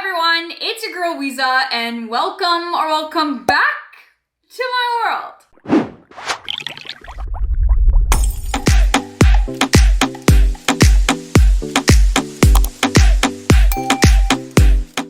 everyone, it's your girl Weeza and welcome back to my world.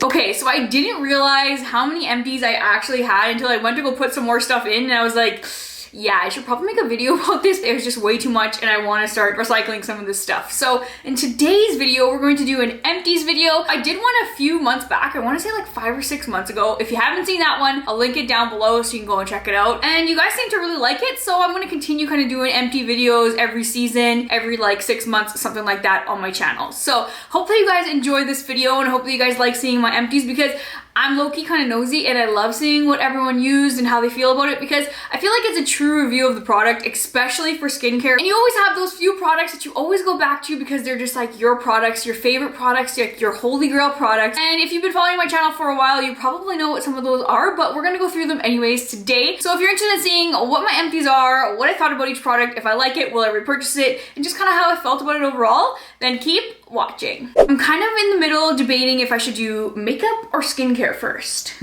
Okay, so I didn't realize how many empties I actually had until I went to go put some more stuff in and I was like, yeah, I should probably make a video about this. It was just way too much and I want to start recycling some of this stuff. So in today's video, we're going to do an empties video. I did one a few months back. I want to say like 5 or 6 months ago. If you haven't seen that one, I'll link it down below so you can go and check it out. And you guys seem to really like it. So I'm going to continue kind of doing empty videos every season, every like 6 months, something like that on my channel. So hopefully you guys enjoy this video and hopefully you guys like seeing my empties because I'm low-key kind of nosy and I love seeing what everyone used and how they feel about it because I feel like it's a true review of the product, especially for skincare. And you always have those few products that you always go back to because they're just like your products, your favorite products, like your holy grail products. And if you've been following my channel for a while, you probably know what some of those are, but we're gonna go through them anyways today. So if you're interested in seeing what my empties are, what I thought about each product, if I like it, will I repurchase it, and just kind of how I felt about it overall, then keep watching. I'm kind of in the middle debating if I should do makeup or skincare first.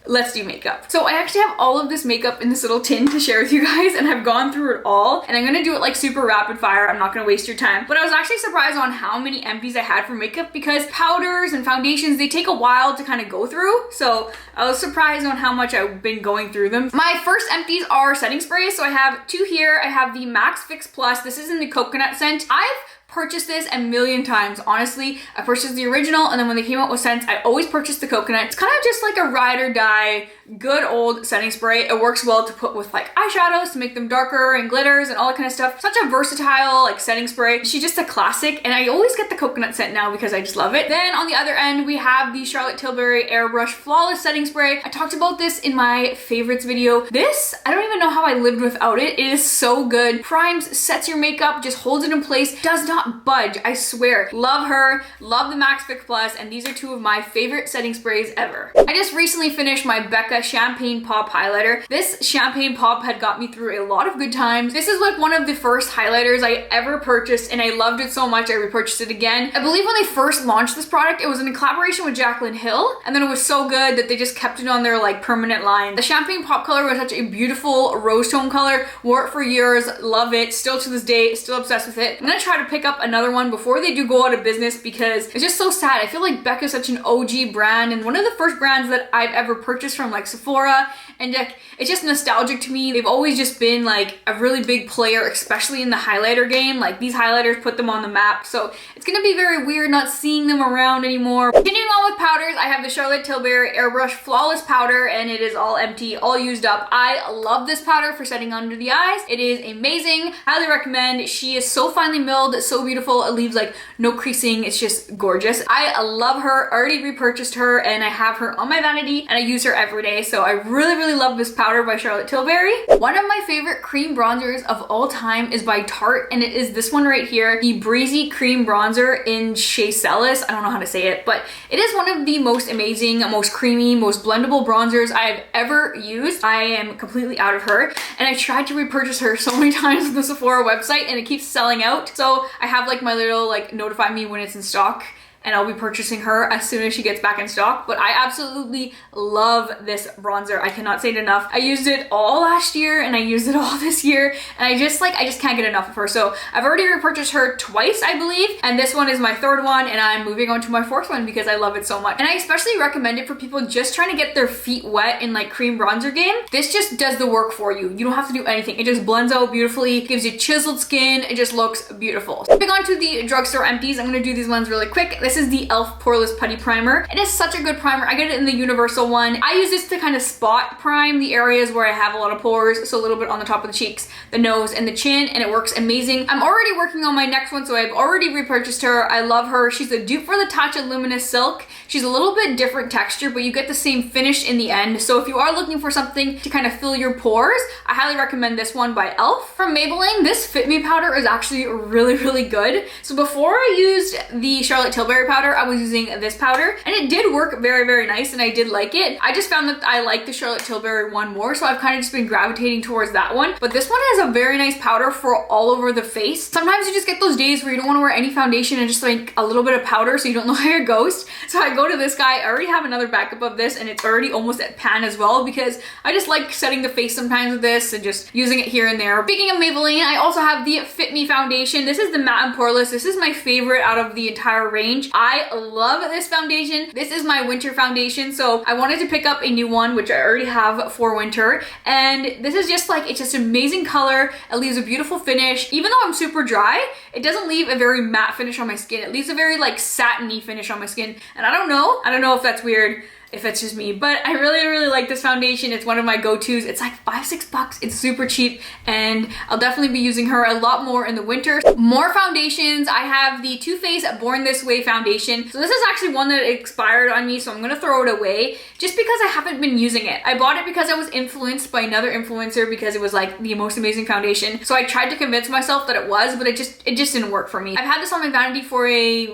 Let's do makeup. So I actually have all of this makeup in this little tin to share with you guys and I've gone through it all and I'm gonna do it like super rapid fire. I'm not gonna waste your time. But I was actually surprised on how many empties I had for makeup because powders and foundations, they take a while to kind of go through. So I was surprised on how much I've been going through them. My first empties are setting sprays. So I have two here. I have the Max Fix Plus. This is in the coconut scent. I've purchased this a million times. Honestly, I purchased the original and then when they came out with scents, I always purchased the coconut. It's kind of just like a ride or die, good old setting spray. It works well to put with like eyeshadows to make them darker and glitters and all that kind of stuff. Such a versatile like setting spray. She's just a classic and I always get the coconut scent now because I just love it. Then on the other end, we have the Charlotte Tilbury Airbrush Flawless Setting Spray. I talked about this in my favorites video. This, I don't even know how I lived without it. It is so good. Primes, sets your makeup, just holds it in place, does not budge, I swear. Love her, love the Max Fix Plus, and these are two of my favorite setting sprays ever. I just recently finished my Becca Champagne Pop highlighter. This Champagne Pop had got me through a lot of good times. This is like one of the first highlighters I ever purchased and I loved it so much I repurchased it again. I believe when they first launched this product, it was in collaboration with Jaclyn Hill and then it was so good that they just kept it on their like permanent line. The Champagne Pop color was such a beautiful rose tone color. Wore it for years, love it, still to this day, still obsessed with it. I'm gonna try to pick up another one before they do go out of business because it's just so sad. I feel like Becca's such an OG brand and one of the first brands that I've ever purchased from like Sephora, and it's just nostalgic to me. They've always just been like a really big player, especially in the highlighter game. Like these highlighters put them on the map, so it's gonna be very weird not seeing them around anymore. Continuing on with powders, I have the Charlotte Tilbury Airbrush Flawless Powder and it is all empty, all used up. I love this powder for setting under the eyes. It is amazing, highly recommend. She is so finely milled, so beautiful. It leaves like no creasing, it's just gorgeous. I love her, already repurchased her and I have her on my vanity and I use her every day. So I really love this powder by Charlotte Tilbury. One of my favorite cream bronzers of all time is by Tarte and it is this one right here, the Breezy Cream Bronzer in Shea Celis. I don't know how to say it, but it is one of the most amazing, most creamy, most blendable bronzers I've ever used. I am completely out of her and I tried to repurchase her so many times on the Sephora website and it keeps selling out. So I have like my little like notify me when it's in stock and I'll be purchasing her as soon as she gets back in stock. But I absolutely love this bronzer. I cannot say it enough. I used it all last year and I used it all this year and I just can't get enough of her. So I've already repurchased her twice, I believe, and this one is my third one and I'm moving on to my fourth one because I love it so much. And I especially recommend it for people just trying to get their feet wet in like cream bronzer game. This just does the work for you. You don't have to do anything. It just blends out beautifully, gives you chiseled skin. It just looks beautiful. Moving on to the drugstore empties, I'm gonna do these ones really quick. This is the e.l.f. Poreless Putty Primer. It is such a good primer. I get it in the universal one. I use this to kind of spot prime the areas where I have a lot of pores, so a little bit on the top of the cheeks, the nose, and the chin, and it works amazing. I'm already working on my next one, so I've already repurchased her. I love her. She's a dupe for the Tatcha Luminous Silk. She's a little bit different texture, but you get the same finish in the end. So if you are looking for something to kind of fill your pores, I highly recommend this one by e.l.f. From Maybelline, this Fit Me powder is actually really good. So before I used the Charlotte Tilbury powder, I was using this powder and it did work very nice and I did like it. I just found that I like the Charlotte Tilbury one more, so I've kind of just been gravitating towards that one. But this one has a very nice powder for all over the face. Sometimes you just get those days where you don't want to wear any foundation and just like a little bit of powder so you don't look like a ghost. So I go to this guy. I already have another backup of this and it's already almost at pan as well because I just like setting the face sometimes with this and just using it here and there. Speaking of Maybelline, I also have the Fit Me foundation. This is the matte and poreless. This is my favorite out of the entire range. I love this foundation. This is my winter foundation, so I wanted to pick up a new one, which I already have for winter. And this is just like, it's just amazing color. It leaves a beautiful finish. Even though I'm super dry, it doesn't leave a very matte finish on my skin. It leaves a very like satiny finish on my skin. And I don't know if that's weird, if it's just me, but I really like this foundation. It's one of my go-tos. It's like $5-6. It's super cheap and I'll definitely be using her a lot more in the winter. More foundations. I have the Too Faced Born This Way foundation. So this is actually one that expired on me, so I'm gonna throw it away just because I haven't been using it. I bought it because I was influenced by another influencer because it was like the most amazing foundation. So I tried to convince myself that it was, but it just didn't work for me. I've had this on my vanity for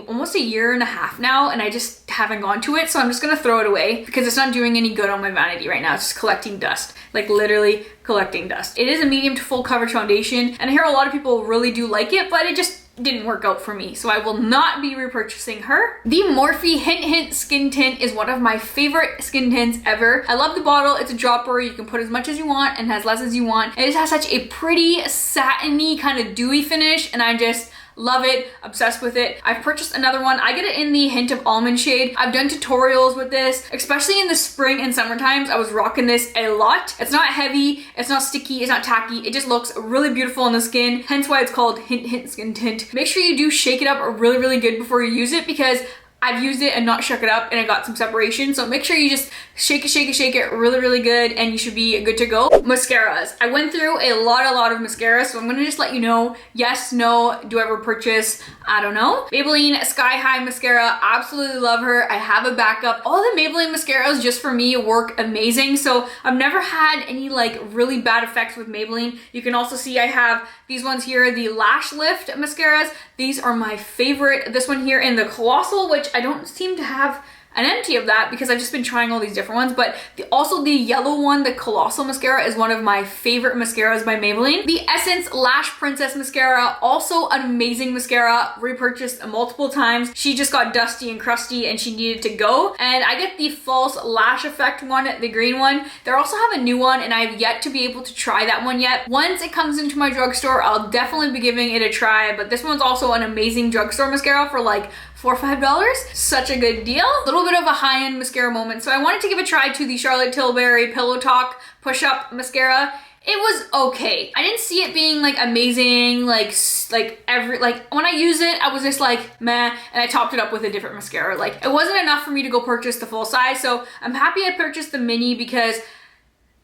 almost a year and a half now and I just haven't gone to it, so I'm just gonna throw it away because it's not doing any good on my vanity right now. It's just collecting dust, like literally collecting dust. It is a medium to full coverage foundation and I hear a lot of people really do like it, but it just didn't work out for me, so I will not be repurchasing her. The Morphe Hint Hint Skin Tint is one of my favorite skin tints ever. I love the bottle. It's a dropper. You can put as much as you want and as less as you want. It just has such a pretty satiny kind of dewy finish and I just love it, obsessed with it. I've purchased another one. I get it in the Hint of Almond shade. I've done tutorials with this, especially in the spring and summer times. I was rocking this a lot. It's not heavy, it's not sticky, it's not tacky. It just looks really beautiful on the skin, hence why it's called Hint Hint Skin Tint. Make sure you do shake it up really good before you use it because I've used it and not shook it up and I got some separation. So make sure you just shake it really good and you should be good to go. Mascaras. I went through a lot of mascaras, so I'm gonna just let you know, yes, no, do I ever purchase? I don't know. Maybelline Sky High Mascara, absolutely love her. I have a backup. All the Maybelline mascaras just for me work amazing. So I've never had any like really bad effects with Maybelline. You can also see I have these ones here, the Lash Lift mascaras. These are my favorite. This one here in the Colossal, which I don't seem to have an empty of that because I've just been trying all these different ones, but also the yellow one, the Colossal mascara, is one of my favorite mascaras by Maybelline. The Essence Lash Princess mascara, also an amazing mascara, repurchased multiple times. She just got dusty and crusty and she needed to go. And I get the False Lash Effect one, the green one. They also have a new one and I've yet to be able to try that one yet. Once it comes into my drugstore, I'll definitely be giving it a try, but this one's also an amazing drugstore mascara for like $4 or $5. Such a good deal. A little bit of a high-end mascara moment. So I wanted to give a try to the Charlotte Tilbury Pillow Talk Push Up Mascara. It was okay. I didn't see it being like amazing, like when I use it, I was just like meh, and I topped it up with a different mascara. Like it wasn't enough for me to go purchase the full size. So I'm happy I purchased the mini because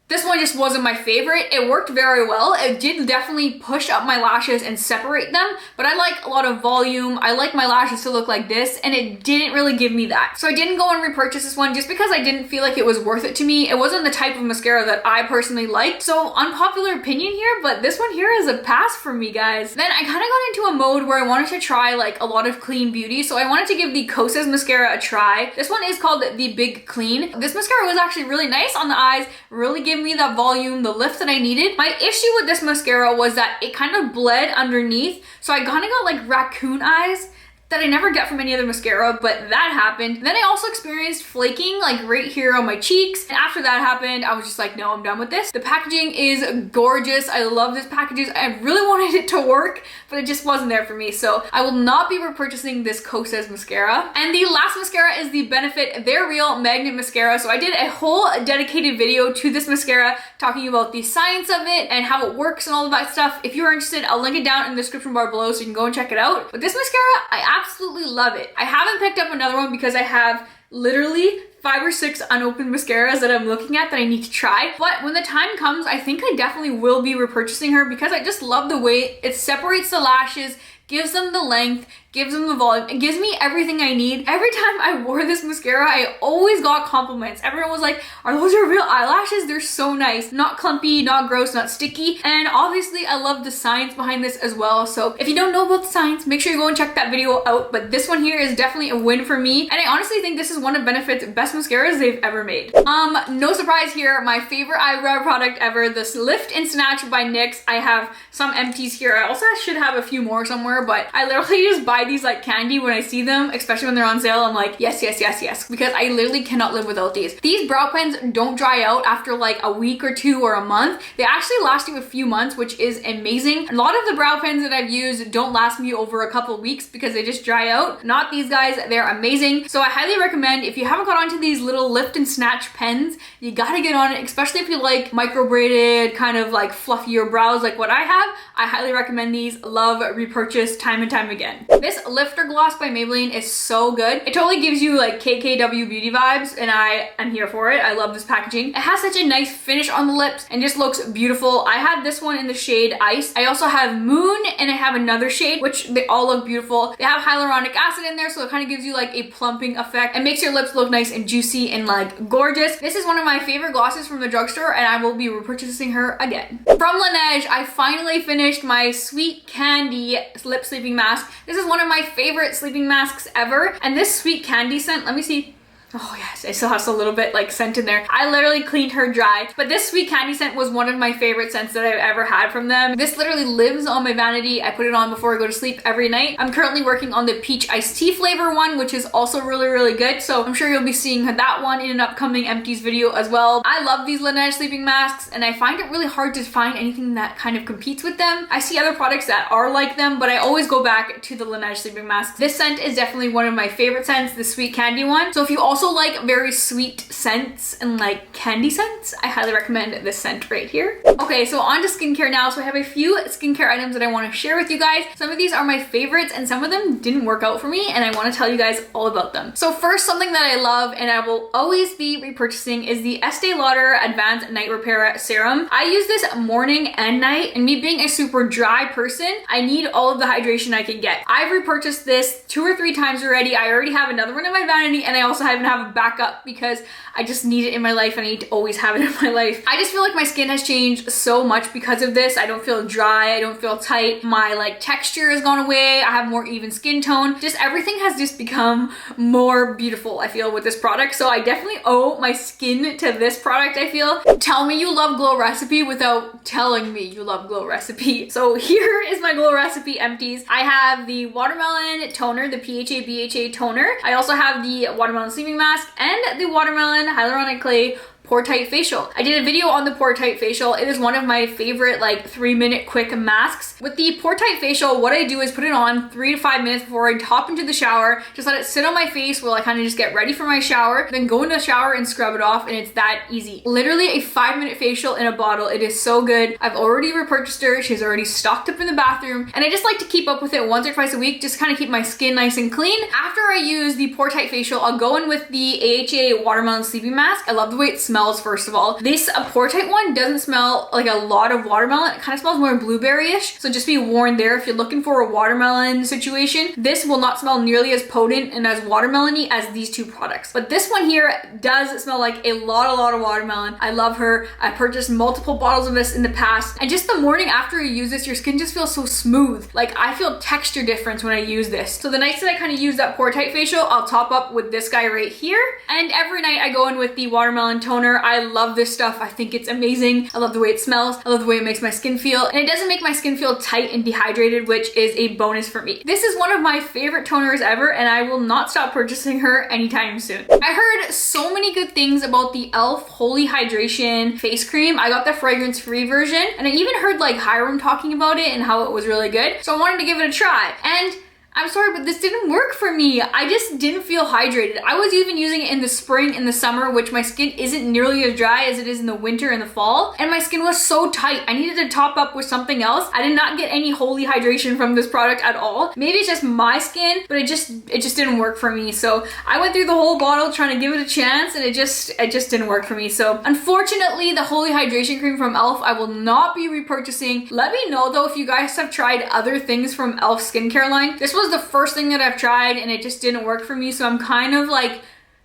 this one just wasn't my favorite. It worked very well. It did definitely push up my lashes and separate them, but I like a lot of volume. I like my lashes to look like this, and it didn't really give me that. So I didn't go and repurchase this one just because I didn't feel like it was worth it to me. It wasn't the type of mascara that I personally liked. So unpopular opinion here, but this one here is a pass for me, guys. Then I kind of got into a mode where I wanted to try like a lot of clean beauty. So I wanted to give the Kosas mascara a try. This one is called the Big Clean. This mascara was actually really nice on the eyes, really gave me that volume, the lift that I needed. My issue with this mascara was that it kind of bled underneath, so I kind of got like raccoon eyes that I never get from any other mascara, but that happened. Then I also experienced flaking like right here on my cheeks. And after that happened, I was just like, no, I'm done with this. The packaging is gorgeous. I love this packaging. I really wanted it to work, but it just wasn't there for me. So I will not be repurchasing this Kosas mascara. And the last mascara is the Benefit They're Real Magnet Mascara. So I did a whole dedicated video to this mascara talking about the science of it and how it works and all of that stuff. If you're interested, I'll link it down in the description bar below so you can go and check it out. But this mascara, I absolutely love it. I haven't picked up another one because I have literally 5 or 6 unopened mascaras that I'm looking at that I need to try. But when the time comes, I think I definitely will be repurchasing her because I just love the way it separates the lashes, gives them the length, gives them the volume. It gives me everything I need. Every time I wore this mascara, I always got compliments. Everyone was like, are those your real eyelashes? They're so nice. Not clumpy, not gross, not sticky. And obviously I love the science behind this as well. So if you don't know about the science, make sure you go and check that video out. But this one here is definitely a win for me. And I honestly think this is one of Benefit's best mascaras they've ever made. No surprise here, my favorite eyebrow product ever, this Lift and Snatch by NYX. I have some empties here. I also should have a few more somewhere, but I literally just buy buy these like candy when I see them, especially when they're on sale. I'm like, yes, yes, yes, yes, because I literally cannot live without these. These brow pens don't dry out after like a week or two or a month. They actually last you a few months, which is amazing. A lot of the brow pens that I've used don't last me over a couple weeks because they just dry out. Not these guys, they're amazing. So I highly recommend, if you haven't got onto these little lift and snatch pens, you gotta get on it, especially if you like micro braided, kind of like fluffier brows like what I have. I highly recommend these. Love repurchase time and time again. This lifter gloss by Maybelline is so good. It totally gives you like KKW beauty vibes, and I am here for it. I love this packaging. It has such a nice finish on the lips and just looks beautiful. I had this one in the shade Ice. I also have Moon, and I have another shade, which they all look beautiful. They have hyaluronic acid in there, so it kind of gives you like a plumping effect and makes your lips look nice and juicy and like gorgeous. This is one of my favorite glosses from the drugstore, and I will be repurchasing her again. From Laneige, I finally finished my Sweet Candy lip sleeping mask. This is one of my favorite sleeping masks ever, and this Sweet Candy scent, let me see. Oh yes, it still has a little bit like scent in there. I literally cleaned her dry, but this Sweet Candy scent was one of my favorite scents that I've ever had from them. This literally lives on my vanity. I put it on before I go to sleep every night. I'm currently working on the peach iced tea flavor one, which is also really, really good. So I'm sure you'll be seeing that one in an upcoming Empties video as well. I love these Laneige sleeping masks, and I find it really hard to find anything that kind of competes with them. I see other products that are like them, but I always go back to the Laneige sleeping masks. This scent is definitely one of my favorite scents, the Sweet Candy one. So if you also like very sweet scents and like candy scents, I highly recommend this scent right here. Okay, so on to skincare now. So I have a few skincare items that I want to share with you guys. Some of these are my favorites and some of them didn't work out for me, and I want to tell you guys all about them. So first, something that I love and I will always be repurchasing is the Estee Lauder Advanced Night Repair Serum. I use this morning and night, and me being a super dry person, I need all of the hydration I can get. I've repurchased this 2 or 3 times already. I already have another one in my vanity, and I also have a backup because I just need it in my life and I need to always have it in my life. I just feel like my skin has changed so much because of this. I don't feel dry, I don't feel tight. My like texture has gone away. I have more even skin tone. Just everything has just become more beautiful, I feel, with this product. So I definitely owe my skin to this product, I feel. Tell me you love Glow Recipe without telling me you love Glow Recipe. So here is my Glow Recipe Empties. I have the watermelon toner, the PHA BHA toner. I also have the watermelon sleeping mask and the watermelon hyaluronic clay pore tight facial. I did a video on the pore tight facial. It is one of my favorite like 3-minute quick masks. With the pore tight facial, what I do is put it on 3 to 5 minutes before I hop into the shower. Just let it sit on my face while I kind of just get ready for my shower, then go into the shower and scrub it off, and it's that easy. Literally a 5-minute facial in a bottle. It is so good. I've already repurchased her. She's already stocked up in the bathroom, and I just like to keep up with it once or twice a week, just kind of keep my skin nice and clean. After I use the pore tight facial, I'll go in with the AHA watermelon sleeping mask. I love the way it smells. First of all, this pore tight one doesn't smell like a lot of watermelon. It kind of smells more blueberry-ish, so just be warned there. If you're looking for a watermelon situation, this will not smell nearly as potent and as watermelon-y as these two products. But this one here does smell like a lot of watermelon. I love her. I purchased multiple bottles of this in the past, and just the morning after you use this, your skin just feels so smooth. Like, I feel texture difference when I use this. So the nights that I kind of use that pore tight facial, I'll top up with this guy right here, and every night I go in with the watermelon toner. I love this stuff. I think it's amazing. I love the way it smells. I love the way it makes my skin feel, and it doesn't make my skin feel tight and dehydrated, which is a bonus for me. This is one of my favorite toners ever, and I will not stop purchasing her anytime soon. I heard so many good things about the e.l.f. Holy Hydration face cream. I got the fragrance-free version, and I even heard like Hiram talking about it and how it was really good, so I wanted to give it a try. And I'm sorry, but this didn't work for me. I just didn't feel hydrated. I was even using it in the spring and the summer, which my skin isn't nearly as dry as it is in the winter and the fall, and my skin was so tight. I needed to top up with something else. I did not get any holy hydration from this product at all. Maybe it's just my skin, but it just didn't work for me. So I went through the whole bottle trying to give it a chance, and it just didn't work for me. So unfortunately, the Holy Hydration Cream from e.l.f. I will not be repurchasing. Let me know though if you guys have tried other things from e.l.f. skincare line. This was the first thing that I've tried, and it just didn't work for me, so I'm kind of like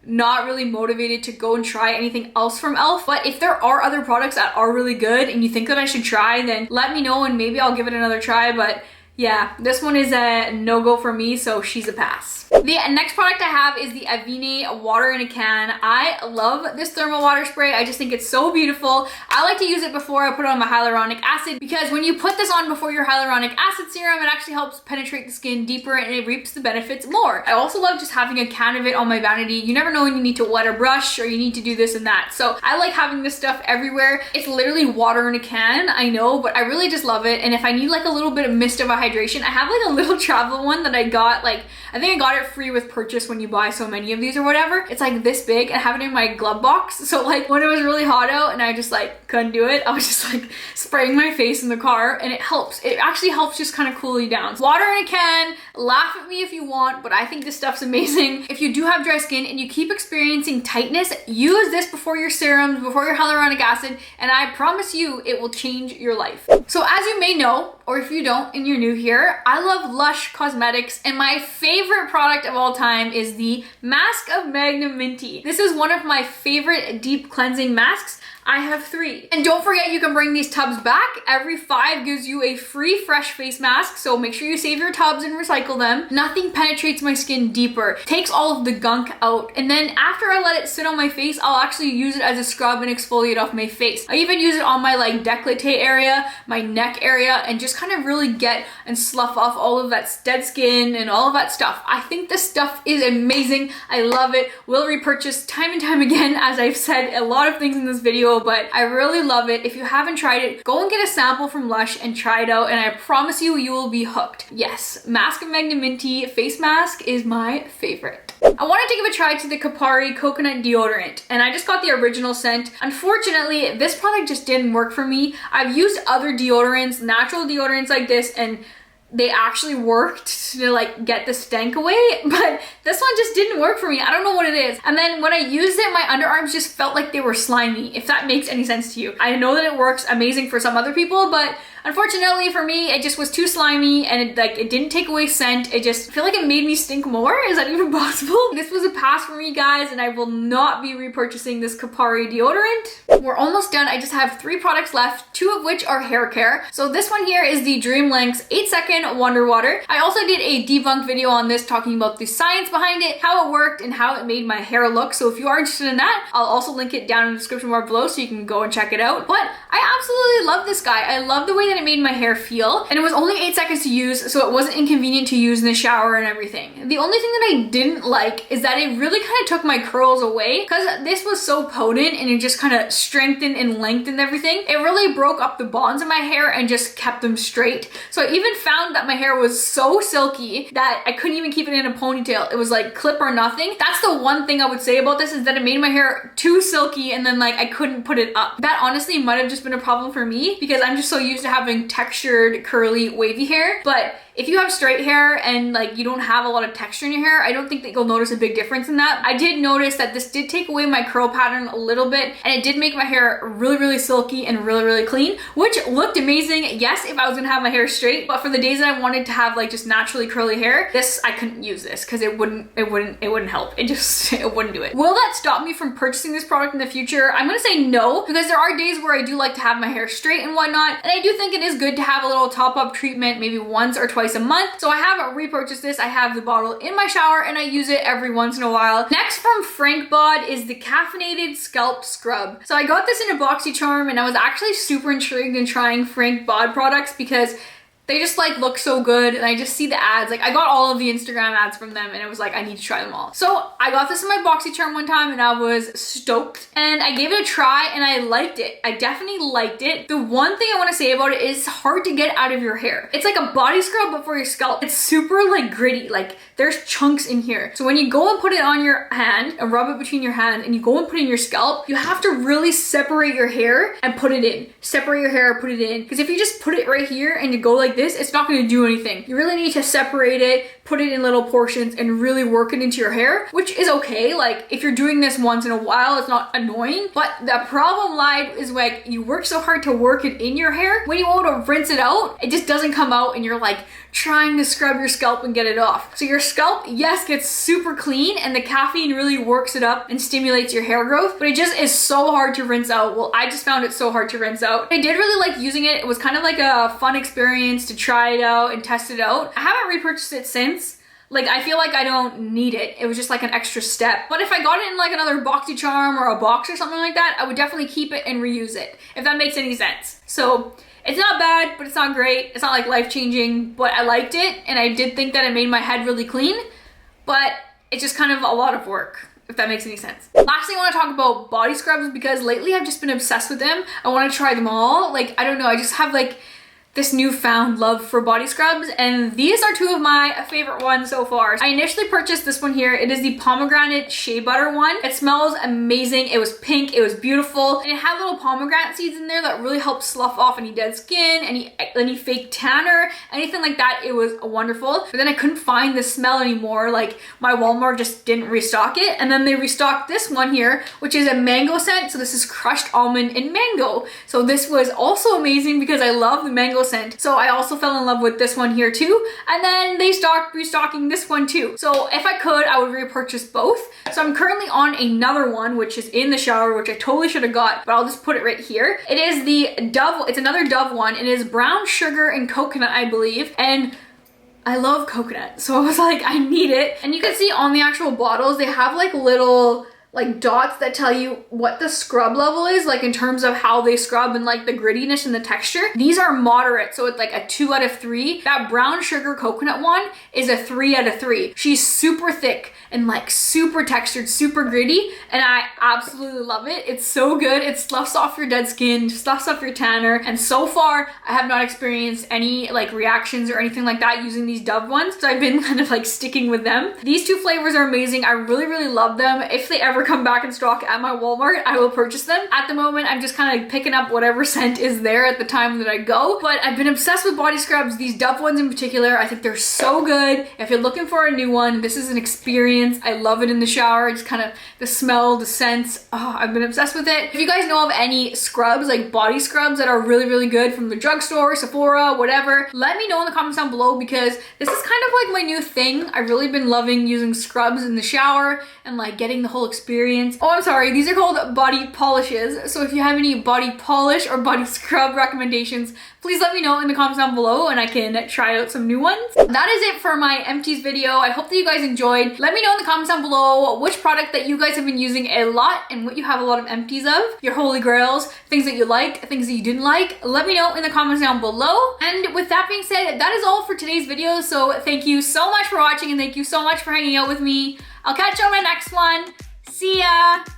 not really motivated to go and try anything else from e.l.f. But if there are other products that are really good and you think that I should try, then let me know and maybe I'll give it another try. But Yeah, this one is a no-go for me, so she's a pass. The next product I have is the Avene water in a can. I love this thermal water spray. I just think it's so beautiful. I like to use it before I put on my hyaluronic acid because when you put this on before your hyaluronic acid serum, it actually helps penetrate the skin deeper and it reaps the benefits more. I also love just having a can of it on my vanity. You never know when you need to wet a brush or you need to do this and that. So I like having this stuff everywhere. It's literally water in a can, I know, but I really just love it. And if I need like a little bit of mist of a hydration, I have like a little travel one that I got, like, I think I got it free with purchase when you buy so many of these or whatever. It's like this big and I have it in my glove box. So like when it was really hot out and I just like couldn't do it, I was just like spraying my face in the car and it helps. It actually helps just kind of cool you down. Water in a can, laugh at me if you want, but I think this stuff's amazing. If you do have dry skin and you keep experiencing tightness, use this before your serums, before your hyaluronic acid, and I promise you it will change your life. So as you may know, or if you don't and you're new here, I love Lush Cosmetics and my favorite product of all time is the Mask of Magnum-Minty. This is one of my favorite deep cleansing masks. I have 3. And don't forget you can bring these tubs back. Every 5 gives you a free fresh face mask, so make sure you save your tubs and recycle them. Nothing penetrates my skin deeper, takes all of the gunk out, and then after I let it sit on my face, I'll actually use it as a scrub and exfoliate off my face. I even use it on my like décolleté area, my neck area, and just kind of really get and slough off all of that dead skin and all of that stuff. I think this stuff is amazing. I love it. Will repurchase time and time again, as I've said a lot of things in this video, but I really love it. If you haven't tried it, go and get a sample from Lush and try it out, and I promise you, you will be hooked. Yes, Mask of Magnum-Minty face mask is my favorite. I wanted to give a try to the Kapari coconut deodorant, and I just got the original scent. Unfortunately, this product just didn't work for me. I've used other deodorants, natural deodorants like this, and they actually worked to like get the stank away, but this one just didn't work for me. I don't know what it is. And then when I used it, my underarms just felt like they were slimy, if that makes any sense to you. I know that it works amazing for some other people, but unfortunately for me, it just was too slimy and it didn't take away scent. It just, I feel like it made me stink more. Is that even possible? This was a pass for me, guys, and I will not be repurchasing this Kapari deodorant. We're almost done. I just have 3 products left, 2 of which are hair care. So this one here is the Dream Lengths 8-second Wonder Water. I also did a debunked video on this talking about the science behind it, how it worked, and how it made my hair look. So if you are interested in that, I'll also link it down in the description bar below so you can go and check it out. But I absolutely love this guy. I love the way that it made my hair feel, and it was only 8 seconds to use, so it wasn't inconvenient to use in the shower and everything. The only thing that I didn't like is that it really kind of took my curls away, because this was so potent and it just kind of strengthened and lengthened everything. It really broke up the bonds in my hair and just kept them straight. So I even found that my hair was so silky that I couldn't even keep it in a ponytail. It was like clip or nothing. That's the one thing I would say about this, is that it made my hair too silky and then like I couldn't put it up. That honestly might have just been a problem for me because I'm just so used to having textured, curly, wavy hair. But if you have straight hair and like you don't have a lot of texture in your hair, I don't think that you'll notice a big difference in that. I did notice that this did take away my curl pattern a little bit, and it did make my hair really, really silky and really, really clean, which looked amazing. Yes, if I was gonna have my hair straight, but for the days that I wanted to have like just naturally curly hair, I couldn't use this because it wouldn't help. It wouldn't do it. Will that stop me from purchasing this product in the future? I'm gonna say no, because there are days where I do like to have my hair straight and whatnot, and I do think it is good to have a little top-up treatment maybe once or twice a month. So I have repurchased this. I have the bottle in my shower and I use it every once in a while. Next from Frank Bod is the caffeinated scalp scrub. So I got this in a BoxyCharm, and I was actually super intrigued in trying Frank Bod products because they just like look so good, and I just see the ads. Like I got all of the Instagram ads from them and it was like, I need to try them all. So I got this in my BoxyCharm one time and I was stoked, and I gave it a try and I liked it. I definitely liked it. The one thing I want to say about it is it's hard to get out of your hair. It's like a body scrub but for your scalp. It's super like gritty, like there's chunks in here. So when you go and put it on your hand and rub it between your hand and you go and put it in your scalp, you have to really separate your hair and put it in. Separate your hair, put it in. Because if you just put it right here and you go like this, it's not going to do anything. You really need to separate it, put it in little portions, and really work it into your hair, which is okay. Like if you're doing this once in a while, it's not annoying. But the problem lied is like you work so hard to work it in your hair, when you want to rinse it out, it just doesn't come out, and you're like trying to scrub your scalp and get it off. So your scalp, yes, gets super clean, and the caffeine really works it up and stimulates your hair growth, but it just is so hard to rinse out. Well, I just found it so hard to rinse out. I did really like using it. It was kind of like a fun experience chance to try it out and test it out. I haven't repurchased it since. Like, I feel like I don't need it. It was just like an extra step. But if I got it in like another BoxyCharm or a box or something like that, I would definitely keep it and reuse it, if that makes any sense. So it's not bad, but it's not great. It's not like life-changing, but I liked it. And I did think that it made my head really clean, but it's just kind of a lot of work, if that makes any sense. Last thing I want to talk about body scrubs, because lately I've just been obsessed with them. I want to try them all. Like, I don't know, I just have like this newfound love for body scrubs, and these are two of my favorite ones so far. I initially purchased this one here. It is the pomegranate shea butter one. It smells amazing. It was pink, it was beautiful, and it had little pomegranate seeds in there that really help slough off any dead skin, any fake tanner, anything like that. It was wonderful. But then I couldn't find the smell anymore. Like, my Walmart just didn't restock it, and then they restocked this one here, which is a mango scent. So this is crushed almond and mango. So this was also amazing because I love the mango scent. So I also fell in love with this one here too. And then they stopped restocking this one too. So if I could, I would repurchase both. So I'm currently on another one, which is in the shower, which I totally should have got, but I'll just put it right here. It is the Dove, it's another Dove one. It is brown sugar and coconut, I believe. And I love coconut. So I was like, I need it. And you can see on the actual bottles, they have like little like dots that tell you what the scrub level is, like in terms of how they scrub and like the grittiness and the texture. These are moderate, so it's like a 2 out of 3. That brown sugar coconut one is a 3 out of 3. She's super thick and like super textured, super gritty, and I absolutely love it. It's so good. It sloughs off your dead skin, sloughs off your tanner, and so far I have not experienced any like reactions or anything like that using these Dove ones, so I've been kind of like sticking with them. These two flavors are amazing. I really love them. If they ever come back in stock at my Walmart, I will purchase them. At the moment, I'm just kind of picking up whatever scent is there at the time that I go, but I've been obsessed with body scrubs, these Dove ones in particular. I think they're so good. If you're looking for a new one, this is an experience. I love it in the shower. It's kind of the smell, the scents. Oh, I've been obsessed with it. If you guys know of any scrubs, like body scrubs that are really good from the drugstore, Sephora, whatever, let me know in the comments down below, because this is kind of like my new thing. I've really been loving using scrubs in the shower and like getting the whole experience. Oh, I'm sorry. These are called body polishes. So if you have any body polish or body scrub recommendations, please let me know in the comments down below and I can try out some new ones. That is it for my empties video. I hope that you guys enjoyed. Let me know in the comments down below which product that you guys have been using a lot and what you have a lot of empties of, your holy grails, things that you liked, things that you didn't like. Let me know in the comments down below. And with that being said, that is all for today's video. So thank you so much for watching and thank you so much for hanging out with me. I'll catch you on my next one. See ya!